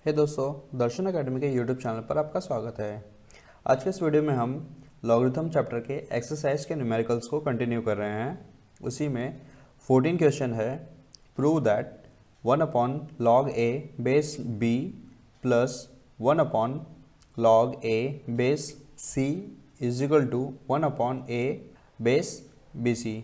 हे दोस्तों, दर्शन एकेडमी के YouTube channel पर आपका स्वागत है। आज के इस वीडियो में हम लॉगरिथम चैप्टर के एक्सरसाइज के न्यूमेरिकल्स को कंटिन्यू कर रहे हैं। उसी में 14 क्वेश्चन है। Prove that 1 upon log A base B plus 1 upon log A base c is equal to 1 upon a base b सी।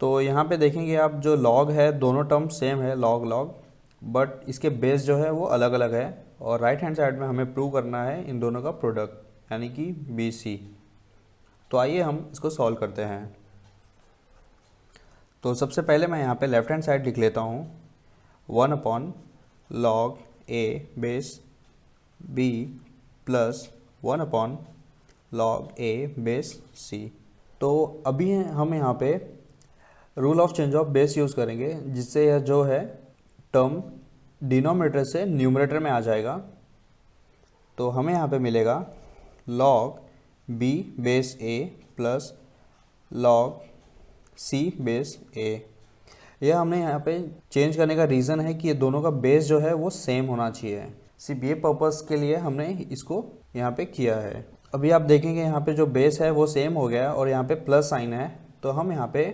तो यहाँ पे देखेंगे आप, जो लॉग है दोनों टर्म सेम है, लॉग लॉग, बट इसके बेस जो है वो अलग अलग है। और राइट हैंड साइड में हमें प्रूव करना है इन दोनों का प्रोडक्ट, यानी कि बी सी। तो आइए हम इसको सॉल्व करते हैं। तो सबसे पहले मैं यहाँ पे लेफ्ट हैंड साइड लिख लेता हूँ 1 अपॉन लॉग ए base B plus 1 upon log ए बेस सी। तो अभी हम यहाँ पे rule of change of base use करेंगे, जिससे यह जो है टर्म डिनोमिनेटर से न्यूमरेटर में आ जाएगा। तो हमें यहाँ पे मिलेगा लॉग बी बेस ए प्लस लॉग सी बेस ए। यह हमने यहाँ पे चेंज करने का रीज़न है कि ये दोनों का बेस जो है वो सेम होना चाहिए। सिर्फ ये पर्पस के लिए हमने इसको यहाँ पे किया है। अभी आप देखेंगे यहाँ पे जो बेस है वो सेम हो गया और यहाँ पे प्लस साइन है, तो हम यहाँ पे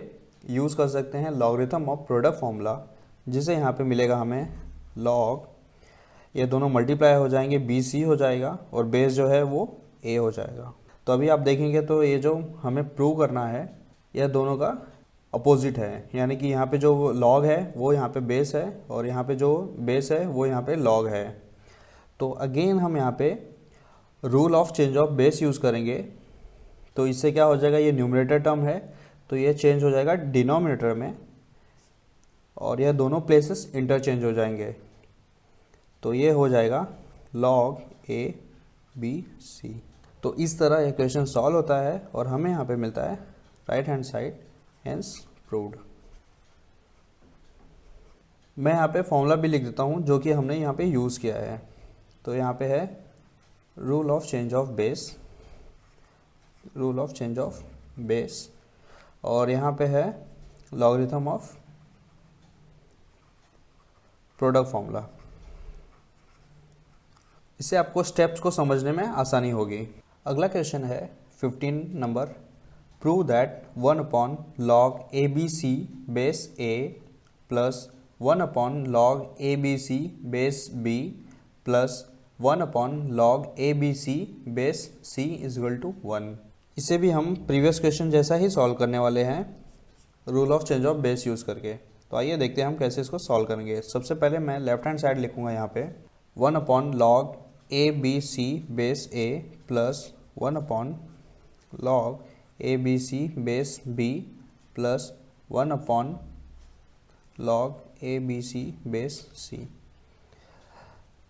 यूज़ कर सकते हैं लॉगरिथम ऑफ प्रोडक्ट फॉर्मूला, जिसे यहाँ पे मिलेगा हमें लॉग, ये दोनों मल्टीप्लाई हो जाएंगे, बी सी हो जाएगा और बेस जो है वो ए हो जाएगा। तो अभी आप देखेंगे तो ये जो हमें प्रूव करना है यह दोनों का अपोजिट है, यानी कि यहाँ पे जो लॉग है वो यहाँ पे बेस है और यहाँ पे जो बेस है वो यहाँ पे लॉग है। तो अगेन हम यहाँ पे rule of change of base use करेंगे। तो इससे क्या हो जाएगा, ये न्यूमरेटर टर्म है तो ये चेंज हो जाएगा डिनोमिनेटर में और यह दोनों प्लेसेस इंटरचेंज हो जाएंगे। तो ये हो जाएगा लॉग ए बी सी। तो इस तरह यह क्वेश्चन सॉल्व होता है और हमें यहाँ पे मिलता है right hand side, hence proved. मैं यहाँ पे फॉर्मूला भी लिख देता हूँ जो कि हमने यहाँ पे यूज़ किया है। तो यहाँ पे है rule of change of base, rule of change of base, और यहाँ पे है लॉगरिथम ऑफ प्रोडक्ट फॉर्मूला। इससे आपको स्टेप्स को समझने में आसानी होगी। अगला क्वेश्चन है 15 number. Prove that 1 upon log A B C base A plus 1 upon log A B C base B plus 1 upon log A B C base c is equal to 1। इसे भी हम प्रीवियस क्वेश्चन जैसा ही solve करने वाले हैं rule of change of base use करके। तो आइए देखते हैं हम कैसे इसको सॉल्व करेंगे। सबसे पहले मैं लेफ्ट हैंड साइड लिखूंगा यहाँ पे 1 upon log A B C base A plus 1 upon log A B C base B plus 1 upon log A B C base C.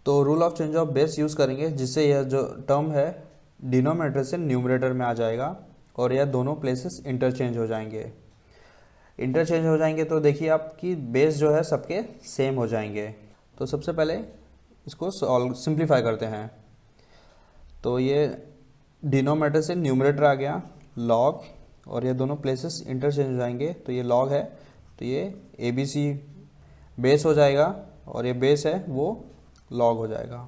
तो rule of change of base use करेंगे, जिससे यह जो term है denominator से numerator में आ जाएगा और यह दोनों प्लेसेस इंटरचेंज हो जाएंगे। इंटरचेंज हो जाएंगे तो देखिए आपकी बेस जो है सबके सेम हो जाएंगे। तो सबसे पहले इसको सॉल्व सिंप्लीफाई करते हैं। तो ये डिनोमिनेटर से न्यूमरेटर आ गया लॉग और ये दोनों प्लेसेस इंटरचेंज हो जाएंगे। तो ये लॉग है तो ये ए बी सी बेस हो जाएगा और ये बेस है वो लॉग हो जाएगा।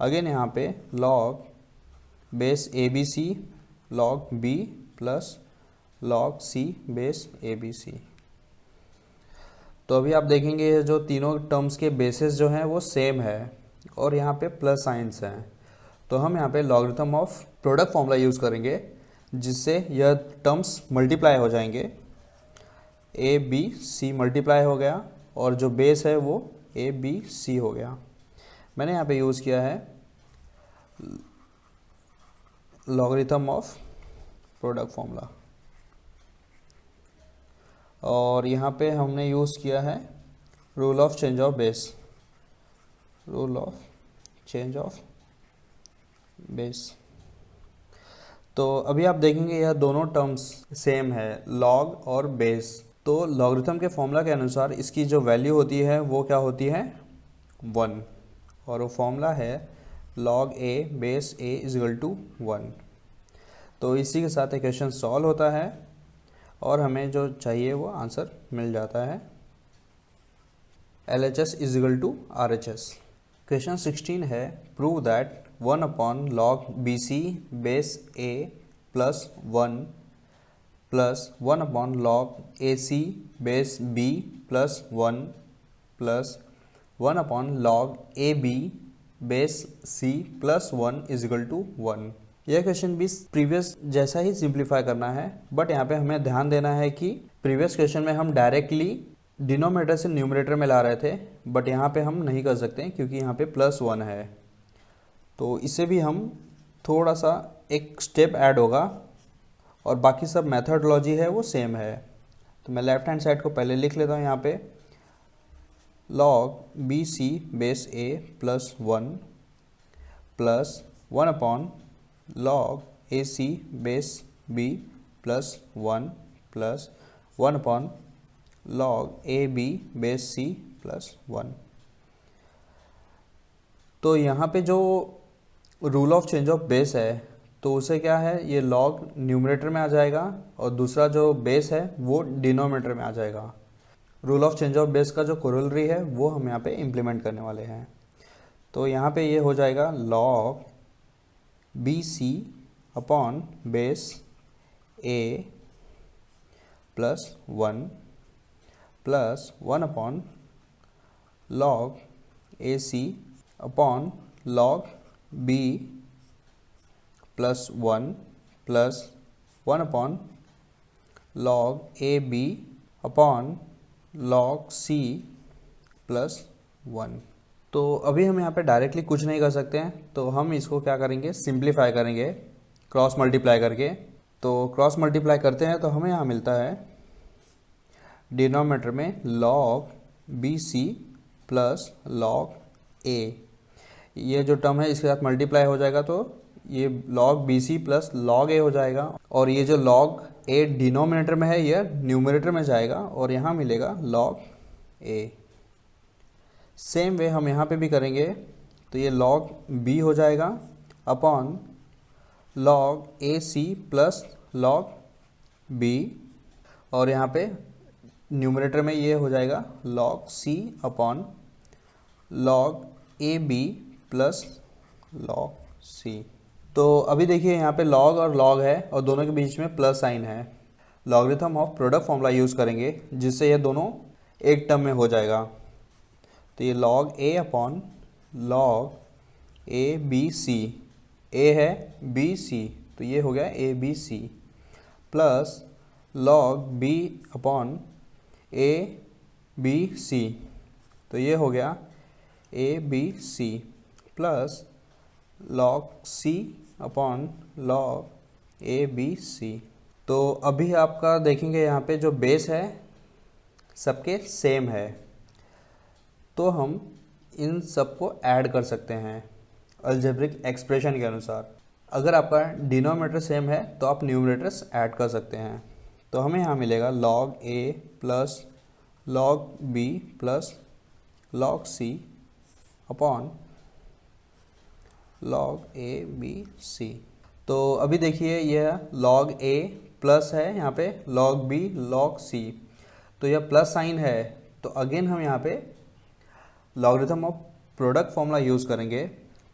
अगेन यहाँ पे log base a B c log b plus log c base a B C. तो अभी आप देखेंगे ये जो तीनों टर्म्स के बेसिस जो हैं वो सेम है और यहाँ पे प्लस साइंस हैं। तो हम यहाँ पे logarithm of product formula use करेंगे, जिससे यह टर्म्स मल्टीप्लाई हो जाएंगे। ए बी सी मल्टीप्लाई हो गया और जो बेस है वो ए बी सी हो गया। मैंने यहाँ पे यूज़ किया है लॉगरिथम ऑफ प्रोडक्ट फॉर्मूला और यहाँ पे हमने यूज़ किया है rule of change of base, rule of change of base. तो अभी आप देखेंगे यह दोनों टर्म्स सेम है, लॉग और बेस। तो लॉगरिथम के फॉर्मूला के अनुसार इसकी जो वैल्यू होती है वो क्या होती है 1, और वो फॉर्मूला है log A base a is equal to 1। तो इसी के साथ क्वेश्चन सॉल्व होता है और हमें जो चाहिए वो आंसर मिल जाता है। LHS is equal to RHS। Question 16 है prove that 1 upon log B C base A plus 1 plus 1 upon log A c base B plus 1 plus 1 upon log A b base c plus 1 is equal to 1। यह question भी previous जैसा ही simplify करना है, but यहाँ पे हमें ध्यान देना है कि प्रीवियस क्वेश्चन में हम डायरेक्टली डिनोमिनेटर से न्यूमरेटर में ला रहे थे, बट यहाँ पे हम नहीं कर सकते क्योंकि यहाँ पे प्लस 1 है। तो इससे भी हम थोड़ा सा एक स्टेप ऐड होगा और बाकी सब मेथडोलॉजी है वो सेम है। तो मैं लेफ्ट हैंड साइड को पहले लिख लेता हूँ यहाँ पे लॉग बी सी बेस ए प्लस 1 प्लस 1 अपॉन लॉग ए c base B plus 1 plus 1 upon log ए बी बेस सी प्लस 1। तो यहाँ पे जो rule of change of base है तो उसे क्या है, ये लॉग न्यूमरेटर में आ जाएगा और दूसरा जो बेस है वो डिनोमिनेटर में आ जाएगा। Rule of change of base का जो कोरोलरी है वो हम यहाँ पे इम्प्लीमेंट करने वाले हैं। तो यहाँ पे ये हो जाएगा log B c upon base ए प्लस 1 प्लस 1 अपॉन लॉग ए c upon log b plus 1 plus 1 upon log ए b upon log c plus 1। तो अभी हम यहाँ पे डायरेक्टली कुछ नहीं कर सकते हैं, तो हम इसको क्या करेंगे, सिंप्लीफाई करेंगे क्रॉस मल्टीप्लाई करके। तो क्रॉस मल्टीप्लाई करते हैं तो हमें यहाँ मिलता है डिनोमिनेटर में log B C plus log A, ये जो टर्म है इसके साथ मल्टीप्लाई हो जाएगा तो ये log B C plus log A हो जाएगा, और ये जो लॉग ए डिनोमिनेटर में है यह न्यूमरेटर में जाएगा और यहाँ मिलेगा लॉग ए। सेम वे हम यहाँ पे भी करेंगे, तो ये लॉग बी हो जाएगा अपॉन लॉग ए सी प्लस लॉग बी, और यहाँ पे न्यूमरेटर में ये हो जाएगा लॉग सी अपॉन लॉग ए बी प्लस लॉग सी। तो अभी देखिए यहाँ पे लॉग और लॉग है और दोनों के बीच में प्लस साइन है। Logarithm of product formula use करेंगे जिससे ये दोनों एक टर्म में हो जाएगा। तो ये log A upon log A B C, A है बी सी तो ये हो गया A B C, plus log B upon A B C तो ये हो गया A B C, plus log C upon log A B C. तो अभी आपका देखेंगे यहाँ पे जो बेस है सबके सेम है, तो हम इन सबको ऐड कर सकते हैं अलजेब्रिक एक्सप्रेशन के अनुसार। अगर आपका डिनोमिनेटर सेम है तो आप न्यूमरेटर्स ऐड कर सकते हैं। तो हमें यहाँ मिलेगा log a plus log b plus log C upon log A B C. तो अभी देखिए यह लॉग ए प्लस है यहाँ पे लॉग बी लॉग सी, तो यह प्लस साइन है, तो अगेन हम यहाँ पे logarithm of product formula use करेंगे,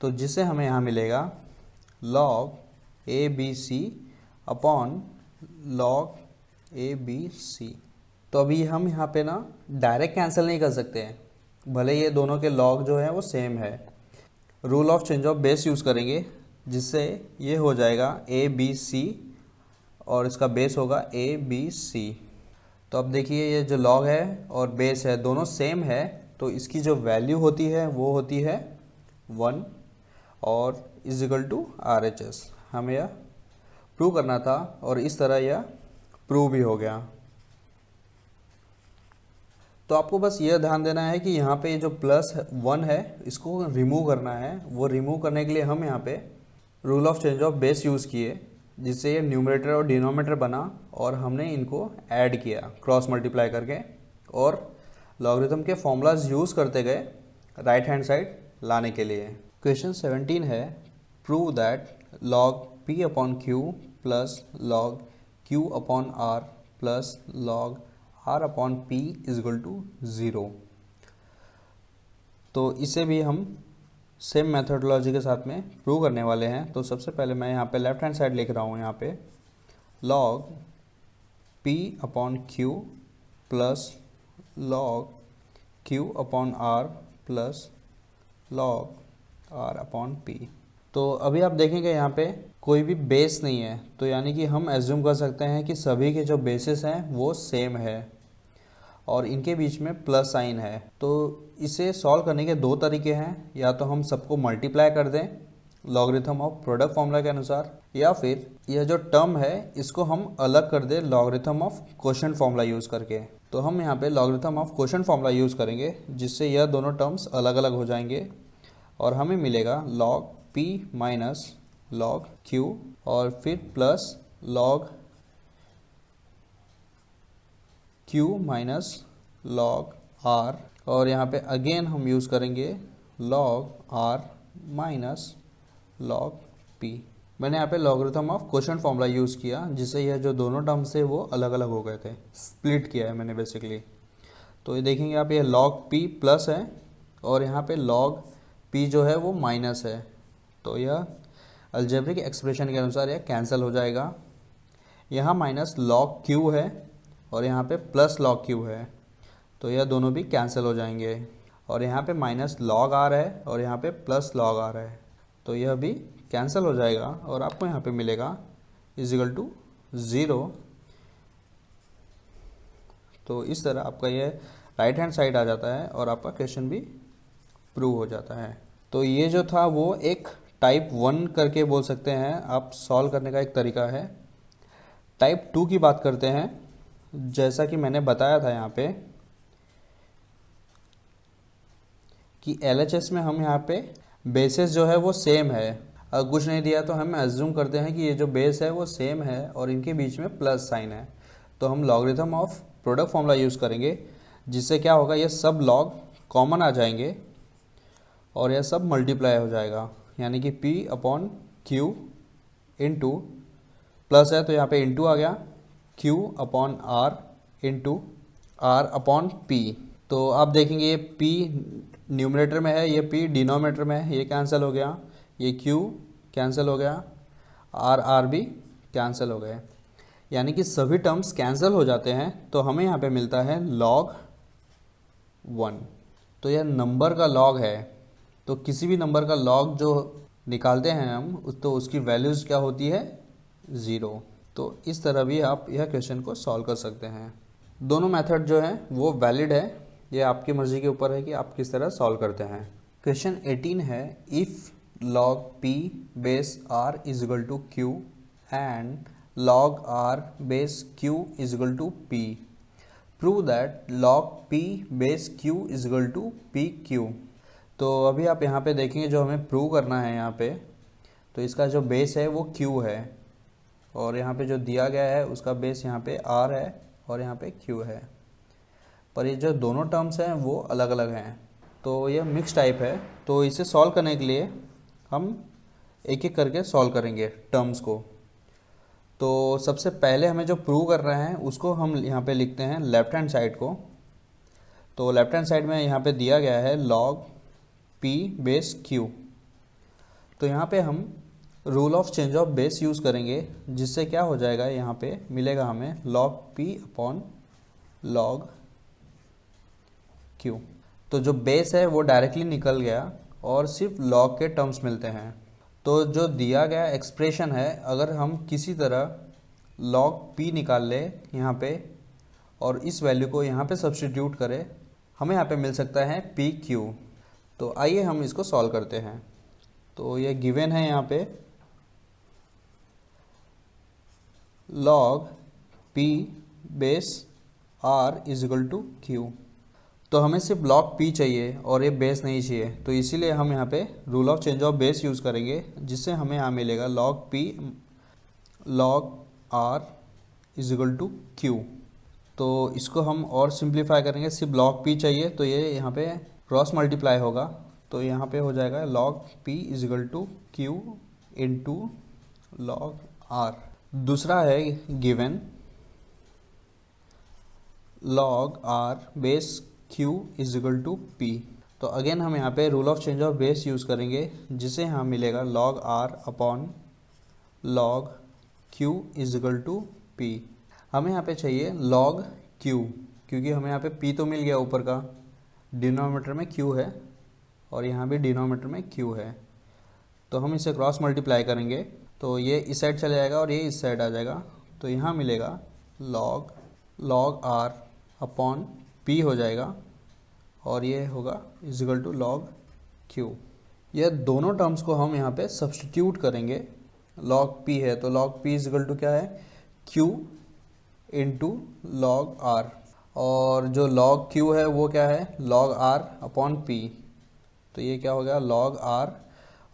तो जिससे हमें यहाँ मिलेगा log A B c upon log A B C. तो अभी हम यहाँ पे ना डायरेक्ट कैंसिल नहीं कर सकते हैं, भले ये दोनों के लॉग जो है वो सेम है। Rule of change of base use करेंगे जिससे ये हो जाएगा ए बी सी और इसका बेस होगा ए बी सी। तो अब देखिए ये जो लॉग है और बेस है दोनों सेम है, तो इसकी जो वैल्यू होती है वो होती है 1 और इज इक्वल टू RHS। हमें यह प्रूव करना था और इस तरह यह प्रूव भी हो गया। तो आपको बस यह ध्यान देना है कि यहाँ पे ये जो प्लस 1 है इसको रिमूव करना है। वो रिमूव करने के लिए हम यहाँ पे rule of change of base use किए जिससे ये न्यूमरेटर और डिनोमिनेटर बना और हमने इनको ऐड किया क्रॉस मल्टीप्लाई करके और लॉगरिथम के फॉर्मूलाज यूज़ करते गए राइट हैंड साइड लाने के लिए। क्वेश्चन 17 है prove that log p upon q plus log q upon r plus log r upon p is equal to 0। तो इसे भी हम सेम मेथडोलॉजी के साथ में प्रूव करने वाले हैं। तो सबसे पहले मैं यहाँ पे लेफ्ट हैंड साइड लिख रहा हूँ, यहाँ पे log p upon q plus log q upon r plus log r upon p। तो अभी आप देखेंगे यहाँ पे कोई भी बेस नहीं है, तो यानी कि हम एज्यूम कर सकते हैं कि सभी के जो बेसिस हैं वो सेम है और इनके बीच में प्लस साइन है। तो इसे सॉल्व करने के दो तरीके हैं, या तो हम सबको मल्टीप्लाई कर दें लॉगरिथम ऑफ प्रोडक्ट फॉर्मूला के अनुसार, या फिर यह जो टर्म है इसको हम अलग कर दें logarithm of quotient formula use करके। तो हम यहाँ पे logarithm of quotient formula use करेंगे, जिससे यह दोनों टर्म्स अलग अलग हो जाएंगे और हमें मिलेगा log p minus log q और फिर plus log q minus log r, और यहाँ पे अगेन हम यूज़ करेंगे log r minus log p। मैंने यहाँ पे logarithm of quotient formula use किया, जिससे यह जो दोनों टर्म्स थे वो अलग अलग हो गए थे, स्प्लिट किया है मैंने बेसिकली। तो ये देखेंगे आप, ये log p प्लस है और यहाँ पे log p जो है वो माइनस है, तो यह अलजेब्रिक एक्सप्रेशन के अनुसार यह कैंसिल हो जाएगा। यहाँ माइनस log q है और यहाँ पे प्लस log q है, तो यह दोनों भी कैंसिल हो जाएंगे। और यहाँ पे माइनस log r है और यहाँ पे प्लस log r है, तो यह भी कैंसिल हो जाएगा और आपको यहाँ पे मिलेगा इजिकल टू 0। तो इस तरह आपका यह राइट हैंड साइड आ जाता है और आपका क्वेश्चन भी प्रूव हो जाता है। तो ये जो था वो एक टाइप 1 करके बोल सकते हैं आप, सॉल्व करने का एक तरीका है। टाइप 2 की बात करते हैं। जैसा कि मैंने बताया था यहाँ पे कि LHS में हम यहाँ पे बेसिस जो है वो सेम है, अगर कुछ नहीं दिया तो हम एज्यूम करते हैं कि ये जो बेस है वो सेम है और इनके बीच में प्लस साइन है। तो हम logarithm of product formula use करेंगे, जिससे क्या होगा, ये सब लॉग कॉमन आ जाएंगे और यह सब मल्टीप्लाई हो जाएगा, यानी कि p upon q into plus है तो यहाँ पे इंटू आ गया q upon r into r upon p। तो आप देखेंगे ये p न्यूमरेटर में है, ये p डिनोमिनेटर में है, ये कैंसिल हो गया, ये q कैंसिल हो गया, r भी कैंसिल हो गए, यानी कि सभी टर्म्स कैंसिल हो जाते हैं। तो हमें यहाँ पे मिलता है log 1। तो यह नंबर का लॉग है, तो किसी भी नंबर का लॉग जो निकालते हैं हम, तो उसकी वैल्यूज़ क्या होती है, 0। तो इस तरह भी आप यह क्वेश्चन को सॉल्व कर सकते हैं। दोनों मेथड जो है वो वैलिड है, ये आपकी मर्ज़ी के ऊपर है कि आप किस तरह सॉल्व करते हैं। क्वेश्चन 18 है, if log p base r is equal to q and log r base q is equal to p, prove that log p base q is equal to pq। तो अभी आप यहाँ पे देखेंगे जो हमें प्रूव करना है यहाँ पे, तो इसका जो बेस है वो q है और यहाँ पे जो दिया गया है उसका बेस यहाँ पे r है और यहाँ पे q है, पर ये जो दोनों टर्म्स हैं वो अलग अलग हैं, तो ये मिक्स टाइप है। तो इसे सॉल्व करने के लिए हम एक एक करके सॉल्व करेंगे टर्म्स को। तो सबसे पहले हमें जो प्रूव कर रहे हैं उसको हम यहाँ पे लिखते हैं लेफ्ट हैंड साइड को। तो लेफ्ट हैंड साइड में यहाँ पे दिया गया है log p बेस q, तो यहाँ पे हम rule of change of base use करेंगे, जिससे क्या हो जाएगा, यहाँ पे मिलेगा हमें log p upon log q। तो जो बेस है वो डायरेक्टली निकल गया और सिर्फ log के टर्म्स मिलते हैं। तो जो दिया गया एक्सप्रेशन है, अगर हम किसी तरह log p निकाल ले यहाँ पे और इस वैल्यू को यहाँ पे सब्स्टिट्यूट करें, हमें यहाँ पे मिल सकता है pq। तो आइए हम इसको सॉल्व करते हैं। तो ये गिवन है यहाँ पे log p base r is equal to q। तो हमें सिर्फ log p चाहिए और ये बेस नहीं चाहिए, तो इसीलिए हम यहाँ पे rule of change of base use करेंगे, जिससे हमें यहाँ मिलेगा log p log r is equal to q। तो इसको हम और सिंप्लीफाई करेंगे, सिर्फ log p चाहिए तो ये यहाँ पे क्रॉस मल्टीप्लाई होगा, तो यहाँ पे हो जाएगा log p is equal to q into log r। दूसरा है given log r base q is equal to p। तो अगेन हम यहाँ पे rule of change of base use करेंगे, जिसे यहाँ मिलेगा log r upon log q is equal to p। हमें यहाँ पे चाहिए log q, क्योंकि हमें यहाँ पे p तो मिल गया ऊपर का, डिनोमीटर में q है और यहाँ भी डिनोमीटर में q है, तो हम इसे क्रॉस मल्टीप्लाई करेंगे तो ये इस साइड चले जाएगा और ये इस साइड आ जाएगा। तो यहाँ मिलेगा log r अपॉन p हो जाएगा और ये होगा is equal to log q। यह दोनों टर्म्स को हम यहाँ पे सब्सटीट्यूट करेंगे। log p है तो log p is equal to क्या है, q इंटू log r, और जो log q है वो क्या है, log r अपॉन p। तो ये क्या हो गया log r,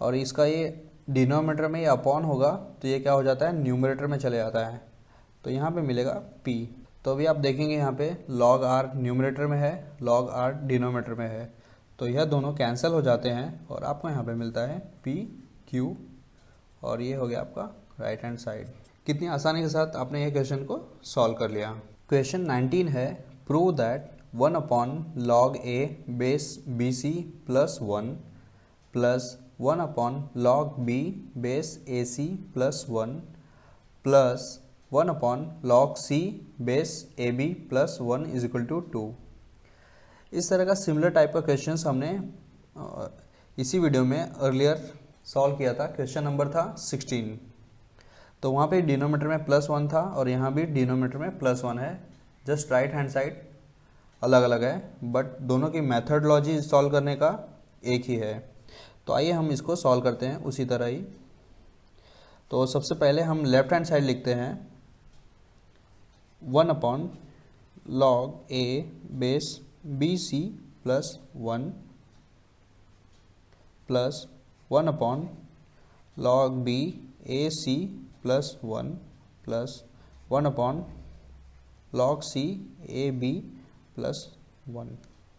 और इसका ये डिनोमीटर में ये अपॉन होगा तो ये क्या हो जाता है, न्यूमरेटर में चले जाता है, तो यहाँ पे मिलेगा p। तो अभी आप देखेंगे यहाँ पे log r न्यूमरेटर में है, log r डिनोमीटर में है, तो यह दोनों कैंसिल हो जाते हैं और आपको यहाँ पे मिलता है p q, और ये हो गया आपका राइट हैंड साइड। कितनी आसानी के साथ आपने ये क्वेश्चन को सॉल्व कर लिया। क्वेश्चन 19 है, prove that 1 upon log a base bc plus 1 plus 1 upon log b base ac plus 1 plus 1 upon log c base ab plus 1 is equal to 2। इस तरह का सिमिलर टाइप का क्वेश्चन हमने इसी वीडियो में अर्लियर सॉल्व किया था। Question number था 16, तो वहाँ पे डिनोमीटर में प्लस 1 था और यहाँ भी डिनोमीटर में प्लस 1 है, जस्ट राइट हैंड साइड अलग अलग है, बट दोनों की मेथडलॉजी सॉल्व करने का एक ही है। तो आइए हम इसको सॉल्व करते हैं उसी तरह ही। तो सबसे पहले हम लेफ्ट हैंड साइड लिखते हैं 1 upon log a base bc plus 1 plus 1 upon log b ac plus 1 plus 1 upon log c ab plus 1।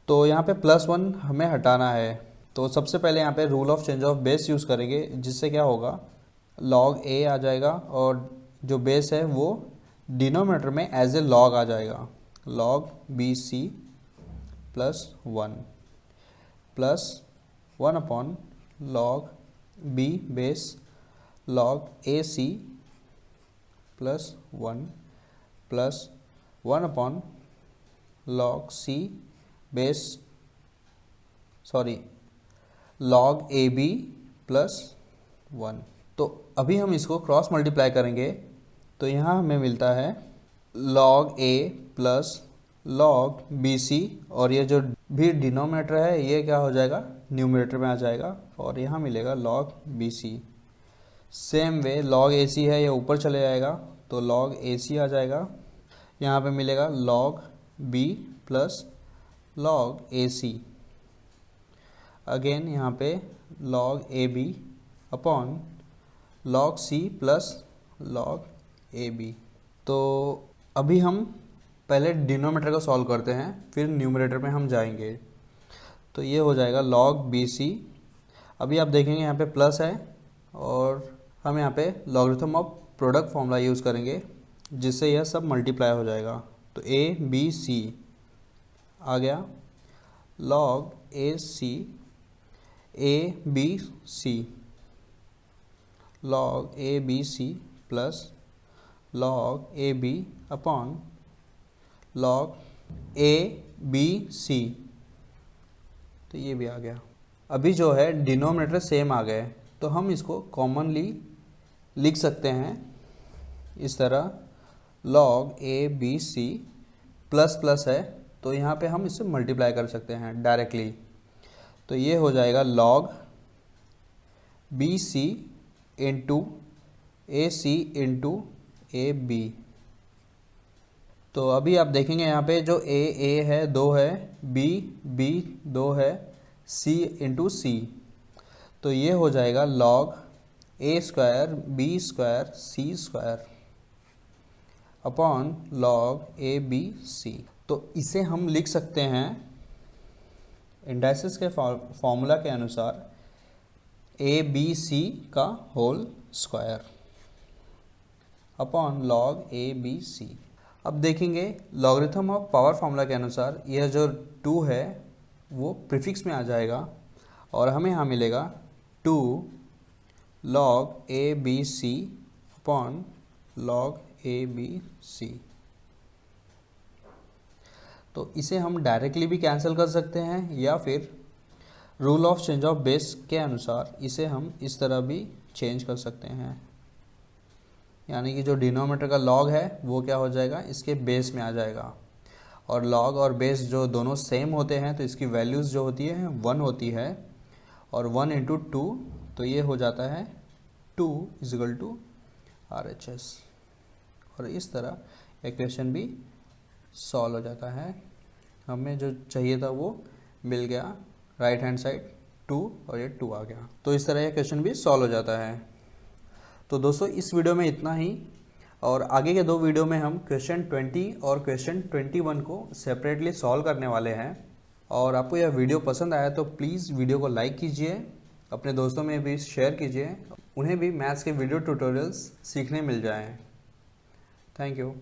तो यहाँ पे प्लस 1 हमें हटाना है, तो सबसे पहले यहाँ पे rule of change of base use करेंगे, जिससे क्या होगा log a आ जाएगा और जो बेस है वो डिनोमीटर में एज ए log आ जाएगा, log bc plus 1 plus 1 upon log b base log ac plus 1 plus 1 upon log c base log ab plus 1। तो अभी हम इसको क्रॉस मल्टीप्लाई करेंगे तो यहाँ हमें मिलता है log a plus log bc, और ये जो भी डिनोमिनेटर है ये क्या हो जाएगा, न्यूमरेटर में आ जाएगा, और यहाँ मिलेगा log bc। Same way log ac है, ये ऊपर चले जाएगा तो log ac आ जाएगा, यहाँ पे मिलेगा log b plus log ac, again यहाँ पे log ab upon log c plus log ab। तो अभी हम पहले डिनोमीटर को सॉल्व करते हैं, फिर न्यूमरेटर में हम जाएंगे। तो ये हो जाएगा log bc। अभी आप देखेंगे यहाँ पे प्लस है और हम यहाँ पे logarithm of product formula use करेंगे, जिससे यह सब मल्टीप्लाई हो जाएगा। तो a b c आ गया, log ac a b c log a b c plus log a b upon log a b c, तो ये भी आ गया। अभी जो है डिनोमिनेटर सेम आ गए, तो हम इसको कॉमनली लिख सकते हैं इस तरह, log a b c plus plus है तो यहाँ पे हम इससे मल्टीप्लाई कर सकते हैं डायरेक्टली। तो ये हो जाएगा log b c into a c into a b. तो अभी आप देखेंगे यहाँ पे जो ए है 2 है, बी 2 है, सी इंटू सी, तो ये हो जाएगा log a square b square c square upon log a b c। तो इसे हम लिख सकते हैं इंडाइसिस के फॉर्मूला के अनुसार ए बी सी का whole square upon log a b c। अब देखेंगे लॉगरिथम ऑफ पावर फॉर्मूला के अनुसार यह जो 2 है वो प्रीफिक्स में आ जाएगा और हमें यहाँ मिलेगा 2 log ABC upon log ABC। तो इसे हम डायरेक्टली भी कैंसिल कर सकते हैं या फिर rule of change of base के अनुसार इसे हम इस तरह भी चेंज कर सकते हैं, यानी कि जो डिनोमिनेटर का log है वो क्या हो जाएगा, इसके बेस में आ जाएगा। और log और बेस जो दोनों सेम होते हैं तो इसकी वैल्यूज़ जो होती है 1 होती है, और 1 इंटू 2 तो ये हो जाता है 2 इजिकल टू RHS। और इस तरह इक्वेशन भी सॉल्व हो जाता है। हमें जो चाहिए था वो मिल गया, राइट हैंड साइड 2 और ये 2 आ गया। तो इस तरह ये क्वेश्चन भी सॉल्व हो जाता है। तो दोस्तों इस वीडियो में इतना ही, और आगे के 2 वीडियो में हम क्वेश्चन 20 और क्वेश्चन 21 को सेपरेटली सॉल्व करने वाले हैं। और आपको यह वीडियो पसंद आया तो प्लीज़ वीडियो को लाइक कीजिए, अपने दोस्तों में भी शेयर कीजिए, उन्हें भी मैथ्स के वीडियो ट्यूटोरियल्स सीखने मिल जाएं। Thank you.